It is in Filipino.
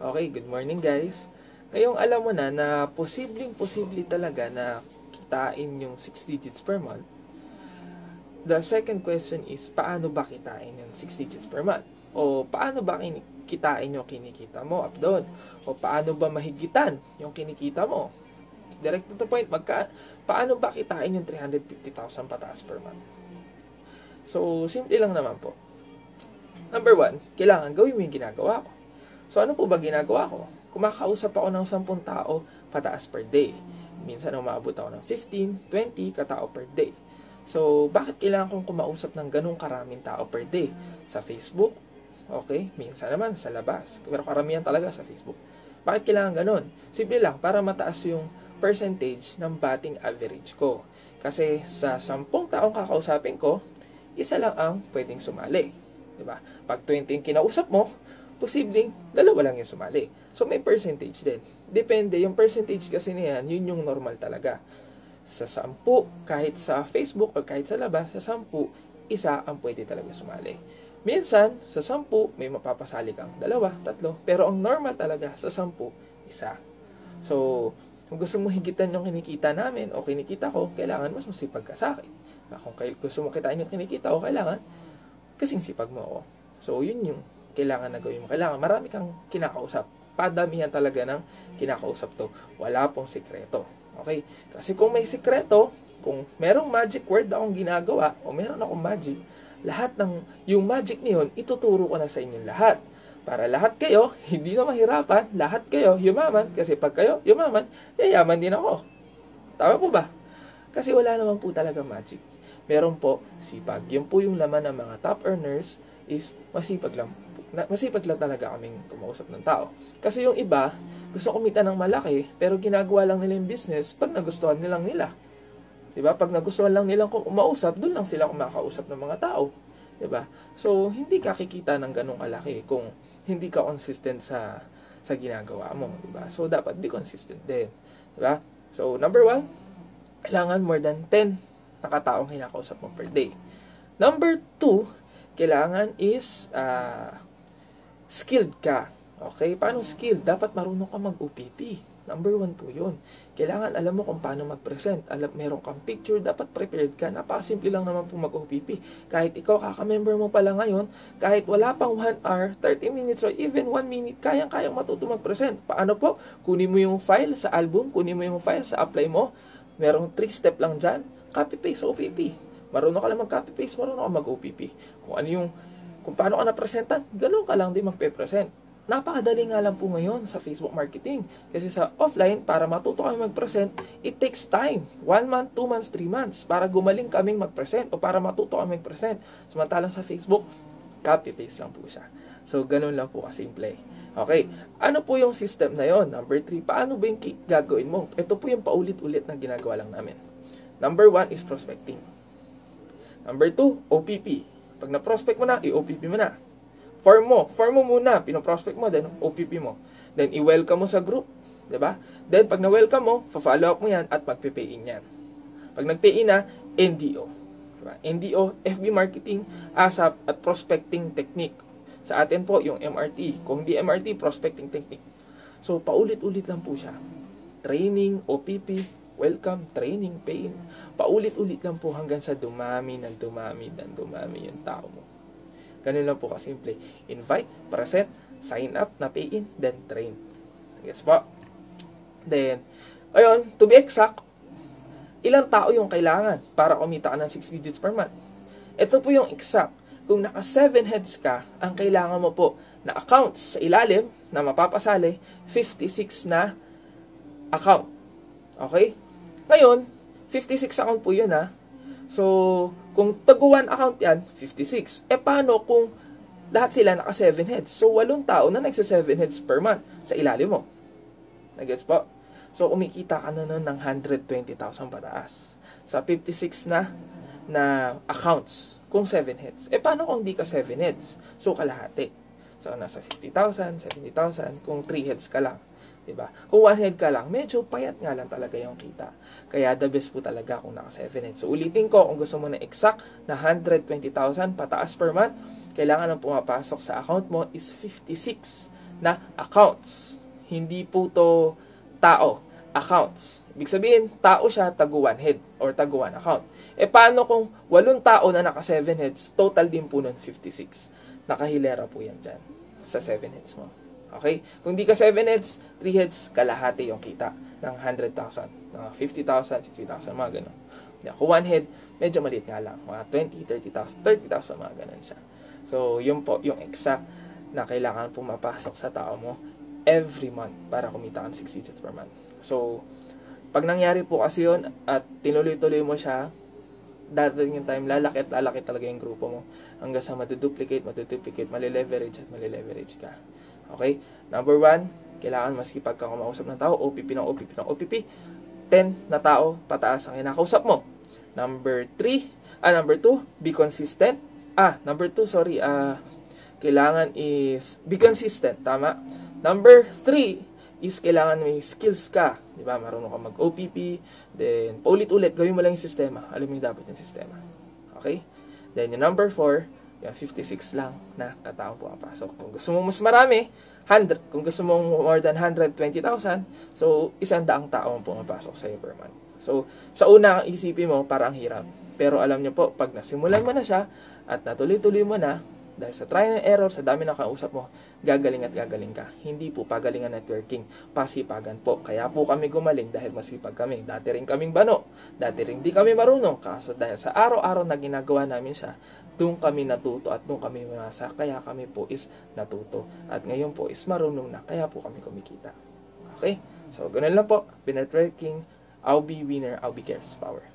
Okay, good morning guys. Ngayong alam mo na posibleng-posible talaga na kitain yung 6 digits per month. The second question is, paano ba kitain yung 6 digits per month? O paano ba kitain yung kinikita mo up doon? O paano ba mahigitan yung kinikita mo? Direct to the point, paano ba kitain yung 350,000 pataas per month? So, simple lang naman po. Number 1, kailangan gawin mo yung ginagawa ko. So, ano po ba ginagawa ko? Kumakausap ako ng 10 tao pataas per day. Minsan umaabot ako ng 15, 20 katao per day. So, bakit kailangan kong kumausap ng ganung karaming tao per day? Sa Facebook, okay? Minsan naman sa labas. Pero karamihan talaga sa Facebook. Bakit kailangan ganun? Simple lang, para mataas yung percentage ng batting average ko. Kasi sa 10 taong kakausapin ko, isa lang ang pwedeng sumali. Diba? Pag 20 yung kinausap mo, posibleng dalawa lang yung sumali. So, may percentage din. Depende, yung percentage kasi niyan, yun yung normal talaga. Sa 10, kahit sa Facebook o kahit sa labas, sa 10, isa ang pwede talaga sumali. Minsan, sa 10, may mapapasali kang 2, 3, pero ang normal talaga sa 10, isa. So, kung gusto mo higitan yung kinikita namin o kinikita ko, kailangan mas masipag ka sa akin. Kung gusto mo kitain yung kinikita ko, kailangan kasing sipag mo ako. So, yun yung kailangan na gawin mo. Kailangan marami kang kinakausap. Padamihan talaga ng kinakausap to. Wala pong sikreto. Okay? Kasi kung may sikreto, kung merong magic word akong ginagawa, o meron akong magic, lahat ng yung magic niyon, ituturo ko na sa inyong lahat. Para lahat kayo, hindi na mahirapan, lahat kayo yumaman, kasi pag kayo yumaman, yayaman din ako. Tama po ba? Kasi wala naman po talaga magic. Meron po sipag. Yun po yung laman ng mga top earners is masipag lang talaga kaming kumausap ng tao. Kasi yung iba, gusto kumita ng malaki, pero ginagawa lang nila yung business pag nagustuhan nilang nila. Diba? Pag nagustuhan lang nilang kumausap, doon lang sila kumakausap ng mga tao. Diba? So, hindi ka kikita ng ganong kalaki kung hindi ka consistent sa ginagawa mo. Diba? So, dapat be consistent din. Diba? So, number 1, kailangan more than 10 nakataong kinakausap mo per day. Number 2, kailangan is skilled ka. Okay? Paano skilled? Dapat marunong ka mag-OPP. Number 1 po yun. Kailangan alam mo kung paano mag-present. Meron kang picture, dapat prepared ka. Napakasimple lang naman po mag-OPP. Kahit ikaw, kaka-member mo pala ngayon, kahit wala pang 1 hour, 30 minutes, or even 1 minute, kayang-kayang matuto mag-present. Paano po? Kunin mo yung file sa album, kunin mo yung file sa apply mo. Merong 3 step lang dyan. Copy-paste, OPP. Marunong ka lang mag-copy-paste, marunong ka mag-OPP. Kung paano ka na-presentan, ganoon ka lang din magpe-present. Napakadali nga lang po ngayon sa Facebook marketing. Kasi sa offline, para matuto kami mag-present, it takes time. 1 month, 2 months, 3 months para gumaling kaming mag-present o para matuto kami mag-present. Samantalang sa Facebook, copy-paste lang po siya. So, ganoon lang po kasimple. Okay, ano po yung system na yon? Number 3, paano ba yung gagawin mo? Ito po yung paulit-ulit na ginagawa lang namin. Number 1 is prospecting. Number 2, OPP. Pag na-prospect mo na, i-OPP mo na. Form mo muna, pinoprospect mo, then OPP mo. Then, i-welcome mo sa group. Diba? Then, pag na-welcome mo, follow up mo yan at magpe-pay in yan. Pag nag-pay in na, NDO. Diba? NDO, FB Marketing, ASAP, at Prospecting Technique. Sa atin po, yung MRT. Kung di MRT, Prospecting Technique. So, paulit-ulit lang po siya. Training, OPP, welcome, training, pay in. Paulit-ulit lang po hanggang sa dumami yung tao mo. Ganun lang po kasimple. Invite, present, sign up, na pay in, then train. Yes po. Then, ayun, to be exact, ilang tao yung kailangan para kumita ka ng 6 digits per month? Ito po yung exact. Kung naka 7 heads ka, ang kailangan mo po na accounts sa ilalim na mapapasali, 56 na account. Okay? Ngayon, 56 account po yun ha. So, kung taguan account yan, 56. Paano kung lahat sila naka 7 heads? So, 8 tao na nagsa 7 heads per month sa ilalim mo. Nagets po? So, kumikita ka na nun ng 120,000 pataas. Sa 56 na accounts, kung 7 heads. Paano kung di ka 7 heads? So, kalahati. So, nasa 50,000, 70,000, kung 3 heads ka lang. Diba? Kung 1 head ka lang, medyo payat nga lang talaga yung kita. Kaya the best po talaga kung naka 7 heads. So ulitin ko, kung gusto mo na exact na 120,000 pataas per month, kailangan ng pumapasok sa account mo is 56 na accounts. Hindi po to tao, accounts. Ibig sabihin, tao siya, tago 1 head or tago 1 account. Paano kung 8 tao na naka 7 heads, total din po nun 56. Nakahilera po yan dyan sa 7 heads mo. Okay? Kung di ka 7 heads, 3 heads, kalahati yung kita ng 100,000, ng 50,000, 60,000, mga ganun. Kung 1 head, medyo maliit nga lang. Mga 20, 30,000, 30,000, mga ganun siya. So, yun po, yung exact na kailangan pumapasok sa tao mo every month para kumita ka ng 6 digits per month. So, pag nangyari po kasi yun at tinuloy-tuloy mo siya, darating yung time, lalaki at lalaki talaga yung grupo mo hanggang sa matuduplicate, malileverage at malileverage ka. Okay? Number 1, kailangan maski pagka kumausap ng tao, OPP ng OPP ng OPP, 10 na tao pataas ang kinakausap mo. Number 2, be consistent. Number 2, kailangan is be consistent, tama? Number 3 is kailangan may skills ka, di ba? Marunong ka mag-OPP, then paulit-ulit gawin mo lang yung sistema. Alam mo yung dapat yung sistema. Okay? Then yung number 4, yung 56 lang na kataong pumapasok. Kung gusto mo mas marami, 100. Kung gusto mo more than 120,000, so 100 tao ang pumapasok sa per month. So, sa una, isipin mo, parang hirap. Pero alam niyo po, pag nasimulan mo na siya, at natuloy-tuloy mo na, dahil sa try and error, sa dami ng kausap mo, gagaling at gagaling ka. Hindi po pagalingan networking, pasipagan po. Kaya po kami gumaling dahil masipag kami. Dati rin kaming bano. Dati rin di kami marunong. Kaso dahil sa araw-araw na ginagawa namin siya, doon kami natuto at doon kami umasa. Kaya kami po is natuto. At ngayon po is marunong na. Kaya po kami kumikita. Okay? So, ganun lang po. Binetworking, I'll be winner, I'll be cares power.